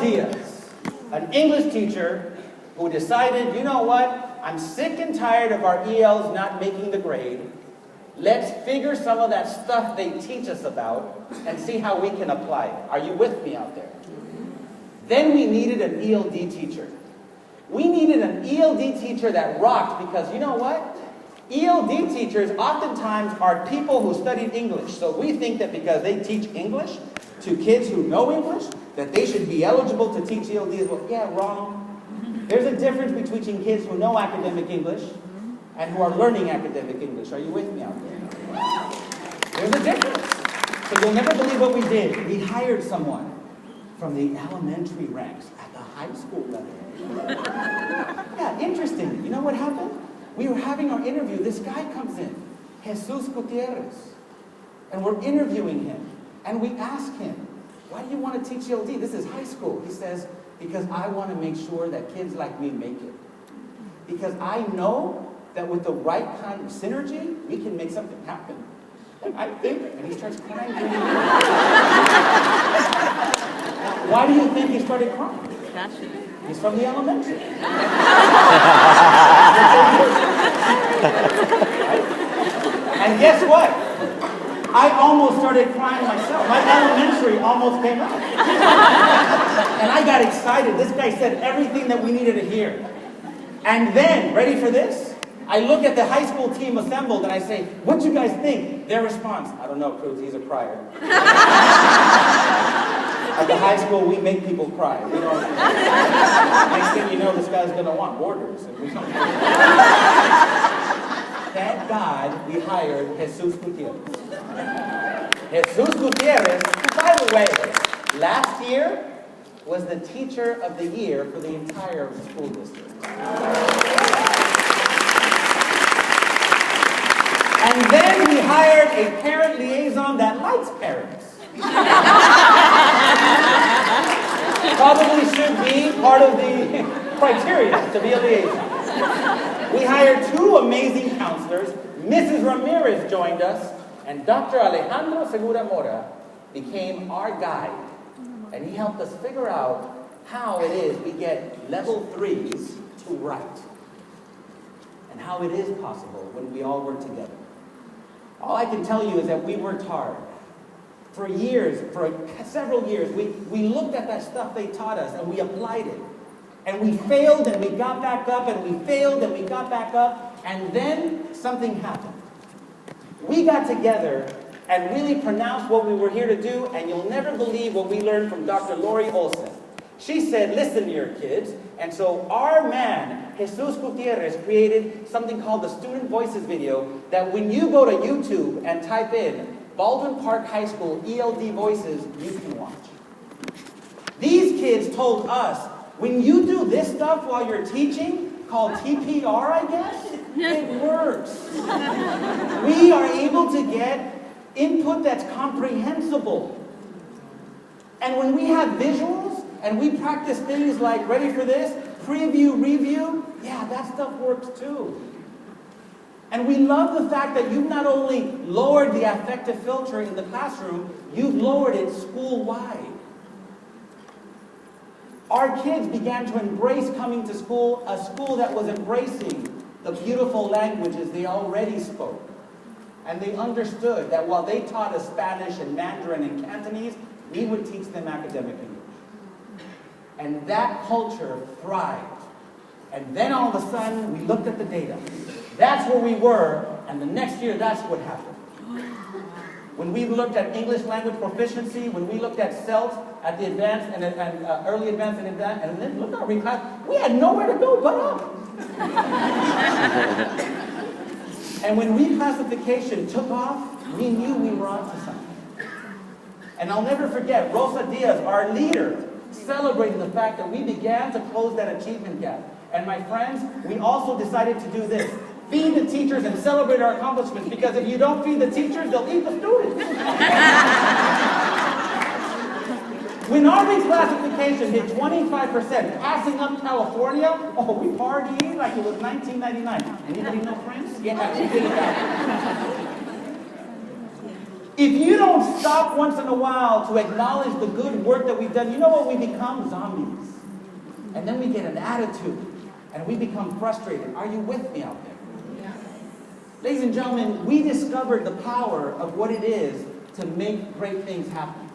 Diaz, an English teacher who decided, you know what, I'm sick and tired of our ELs not making the grade. Let's figure some of that stuff they teach us about and see how we can apply it. Are you with me out there? Then we needed an ELD teacher. We needed an ELD teacher that rocked because you know what? ELD teachers oftentimes are people who studied English. So we think that because they teach English to kids who know English, that they should be eligible to teach ELD as well. Yeah, wrong. There's a difference between teaching kids who know academic English and who are learning academic English. Are you with me out there? There's a difference. So you'll never believe what we did. We hired someone from the elementary ranks at the high school level. Yeah, interesting. You know what happened? We were having our interview. This guy comes in, Jesus Gutierrez, and we're interviewing him. And we ask him, why do you want to teach ELD? This is high school. He says, because I want to make sure that kids like me make it. Because I know that with the right kind of synergy, we can make something happen. And I think, and he starts crying. Why do you think he started crying? He's from the elementary. And guess what? I almost started crying myself. My elementary almost came out. And I got excited. This guy said everything that we needed to hear. And then, ready for this? I look at the high school team assembled and I say, what do you guys think? Their response, I don't know, Cruz, he's a crier. At the high school, we make people cry. We don't. Next thing you know, this guy's going to want borders. Thank God we hired Jesus Gutierrez. Jesus Gutierrez, who, by the way, last year was the teacher of the year for the entire school district. And then we hired a parent liaison that likes parents. Probably should be part of the criteria to be a liaison. We hired two amazing counselors. Mrs. Ramirez joined us, and Dr. Alejandro Segura Mora became our guide. And he helped us figure out how it is we get level 3s to write. And how it is possible when we all work together. All I can tell you is that we worked hard. For years, for several years, we looked at that stuff they taught us and we applied it. And we failed and we got back up and we failed and we got back up. And then something happened. We got together and really pronounced what we were here to do, and you'll never believe what we learned from Dr. Lori Olson. She said, listen here, kids. And so our man, Jesus Gutierrez, created something called the Student Voices video that when you go to YouTube and type in Baldwin Park High School ELD Voices, you can watch. These kids told us, when you do this stuff while you're teaching, called TPR, I guess, it works. We are able to get input that's comprehensible. And when we have visuals and we practice things like, ready for this, preview, review, yeah, that stuff works too. And we love the fact that you've not only lowered the affective filter in the classroom, you've lowered it school-wide. Our kids began to embrace coming to school, a school that was embracing the beautiful languages they already spoke. And they understood that while they taught us Spanish and Mandarin and Cantonese, we would teach them academic English. And that culture thrived. And then all of a sudden, we looked at the data. That's where we were, and the next year, that's what happened. When we looked at English language proficiency, when we looked at CELT at the advanced and early advanced and advanced, and then look at our reclass, we had nowhere to go but up. And when reclassification took off, we knew we were onto something. And I'll never forget, Rosa Diaz, our leader, celebrating the fact that we began to close that achievement gap. And my friends, we also decided to do this. Feed the teachers and celebrate our accomplishments, because if you don't feed the teachers, they'll eat the students. When our reclassification hit 25%, passing up California, oh, we partied like it was 1999. Anybody know Prince? Yeah, we did that. If you don't stop once in a while to acknowledge the good work that we've done, you know what? We become zombies. And then we get an attitude, and we become frustrated. Are you with me out there? Yeah. Ladies and gentlemen, we discovered the power of what it is to make great things happen.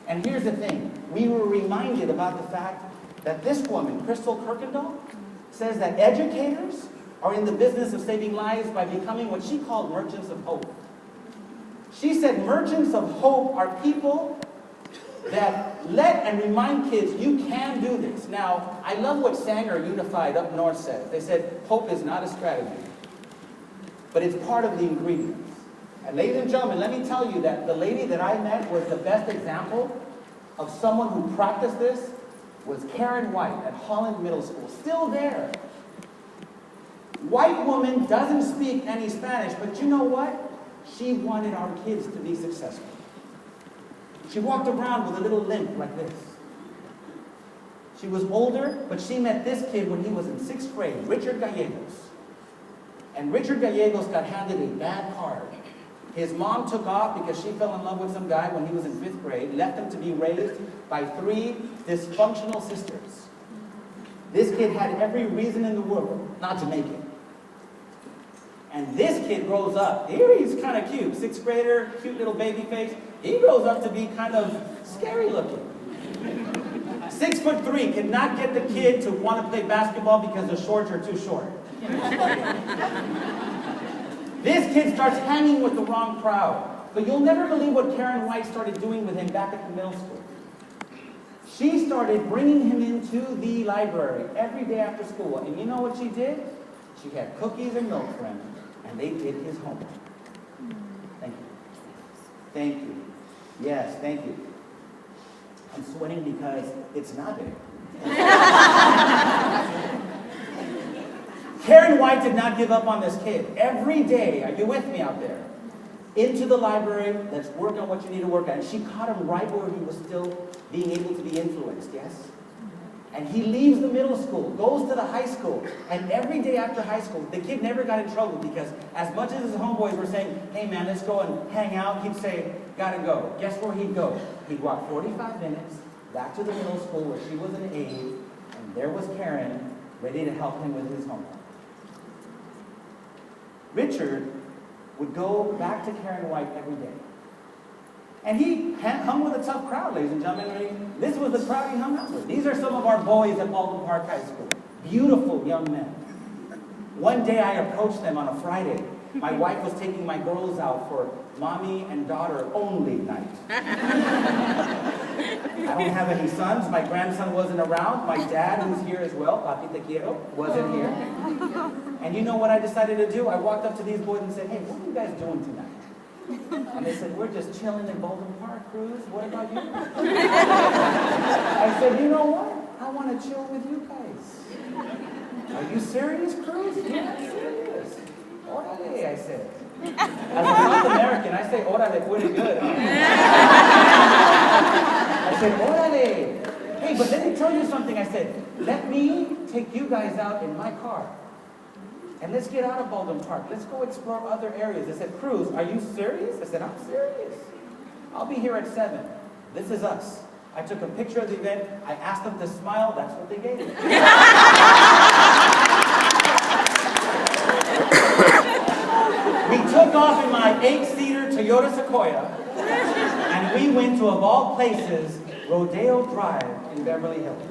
And here's the thing. We were reminded about the fact that this woman, Crystal Kirkendall, says that educators are in the business of saving lives by becoming what she called merchants of hope. She said merchants of hope are people that let and remind kids, you can do this. Now, I love what Sanger Unified up north said. They said, hope is not a strategy, but it's part of the ingredients. And ladies and gentlemen, let me tell you that the lady that I met was the best example of someone who practiced this was Karen White at Holland Middle School, still there. White woman, doesn't speak any Spanish, but you know what? She wanted our kids to be successful. She walked around with a little limp like this. She was older, but she met this kid when he was in 6th grade, Richard Gallegos. And Richard Gallegos got handed a bad card. His mom took off because she fell in love with some guy when he was in 5th grade, left him to be raised by 3 dysfunctional sisters. This kid had every reason in the world not to make it. And this kid grows up. Here he's kind of cute. 6th grader, cute little baby face. He grows up to be kind of scary looking. 6'3", could not get the kid to want to play basketball because the shorts are too short. This kid starts hanging with the wrong crowd. But you'll never believe what Karen White started doing with him back at the middle school. She started bringing him into the library every day after school. And you know what she did? She had cookies and milk for him, and they did his homework. Thank you. Thank you. Yes, thank you. I'm sweating because it's NABE. Karen White did not give up on this kid. Every day, are you with me out there? Into the library, let's work on what you need to work on. And she caught him right where he was still being able to be influenced, yes? And he leaves the middle school, goes to the high school, and every day after high school, the kid never got in trouble because as much as his homeboys were saying, hey man, let's go and hang out, he'd say, gotta go. Guess where he'd go? He'd walk 45 minutes back to the middle school where she was an aide, and there was Karen ready to help him with his homework. Richard would go back to Karen White every day. And he hung with a tough crowd, ladies and gentlemen. I mean, this was the crowd he hung out with. These are some of our boys at Baldwin Park High School. Beautiful young men. One day I approached them on a Friday. My wife was taking my girls out for mommy and daughter only night. I don't have any sons. My grandson wasn't around. My dad, who's here as well, Papi Te Quiero, wasn't here. And you know what I decided to do? I walked up to these boys and said, hey, what are you guys doing tonight? And they said, we're just chilling in Baldwin Park, Cruz. What about you? I said, you know what? I want to chill with you guys. Are you serious, Cruz? Yeah, I'm serious. Orale, I said. As a South American, I say orale pretty good. Huh? I said, orale. Hey, but let me tell you something. I said, let me take you guys out in my car. And let's get out of Baldwin Park. Let's go explore other areas. I said, Cruz, are you serious? I said, I'm serious. I'll be here at 7. This is us. I took a picture of the event. I asked them to smile. That's what they gave me. We took off in my 8-seater Toyota Sequoia, and we went to, of all places, Rodeo Drive in Beverly Hills.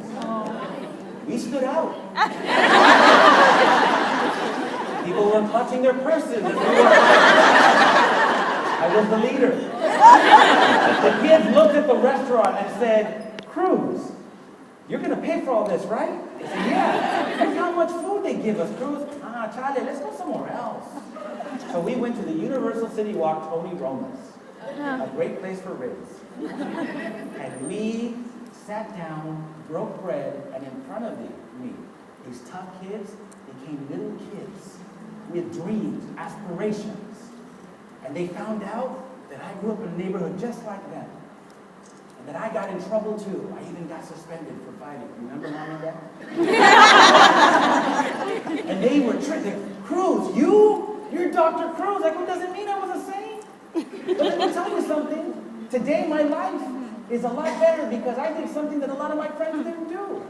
We stood out. People were clutching their purses. I was the leader. The kids looked at the restaurant and said, Cruz, you're going to pay for all this, right? I said, yeah. Look how much food they give us, Cruz. Charlie, let's go somewhere else. So we went to the Universal City Walk, Tony Roma's. A great place for ribs. And we sat down, broke bread, and in front of me, these tough kids became little kids with dreams, aspirations. And they found out that I grew up in a neighborhood just like them. And that I got in trouble too. I even got suspended for fighting. Remember Mom and Dad? And they were tricked. Cruz, you're Dr. Cruz. Like, what does it mean I was a saint? But let me tell you something. Today, my life is a lot better because I did something that a lot of my friends didn't do.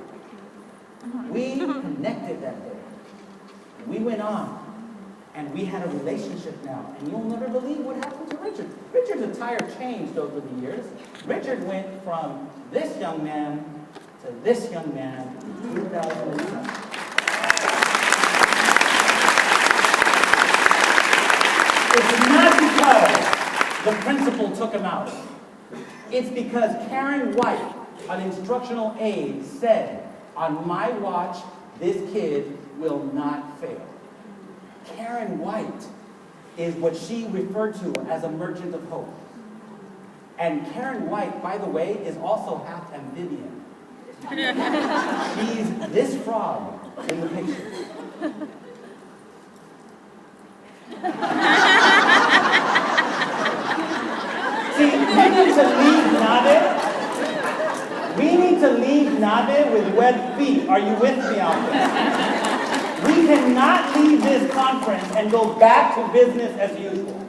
We connected that day. We went on, and we had a relationship now. And you'll never believe what happened to Richard. Richard's attire changed over the years. Richard went from this young man to this young man in 2007. It's not because the principal took him out. It's because Karen White, an instructional aide, said, on my watch, this kid will not fail. Karen White is what she referred to as a merchant of hope. And Karen White, by the way, is also half amphibian. She's this frog in the picture. See, we need to leave NABE. We need to leave NABE with web feet. Are you with me out there? We cannot leave this conference and go back to business as usual.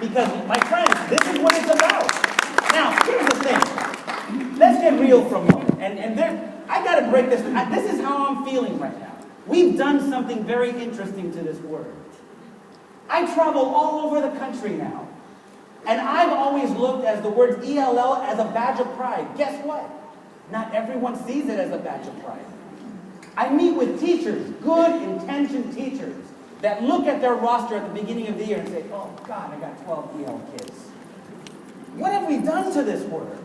Because, my friends, this is what it's about. Now, here's the thing. Let's get real for a moment. I got to break this. This is how I'm feeling right now. We've done something very interesting to this word. I travel all over the country now. And I've always looked at the word ELL as a badge of pride. Guess what? Not everyone sees it as a badge of pride. I meet with teachers, good intentioned teachers, that look at their roster at the beginning of the year and say, oh God, I got 12 EL kids. What have we done to this word?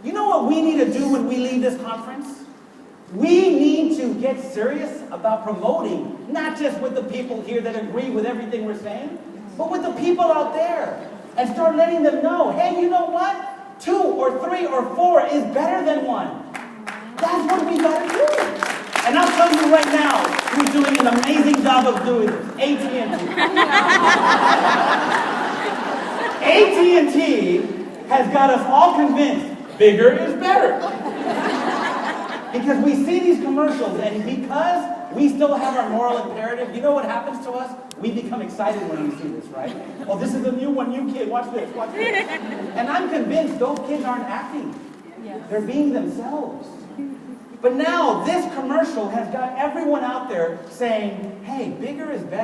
You know what we need to do when we leave this conference? We need to get serious about promoting, not just with the people here that agree with everything we're saying, but with the people out there. And start letting them know, hey, you know what? 2 or 3 or 4 is better than 1. That's what we got to do. And I'll tell you right now who's doing an amazing job of doing this. AT&T. AT&T has got us all convinced bigger is better. Because we see these commercials, and because we still have our moral imperative, you know what happens to us? We become excited when we see this, right? Oh, this is a new one, new kid, watch this, watch this. And I'm convinced those kids aren't acting. They're being themselves. But now, this commercial has got everyone out there saying, hey, bigger is better.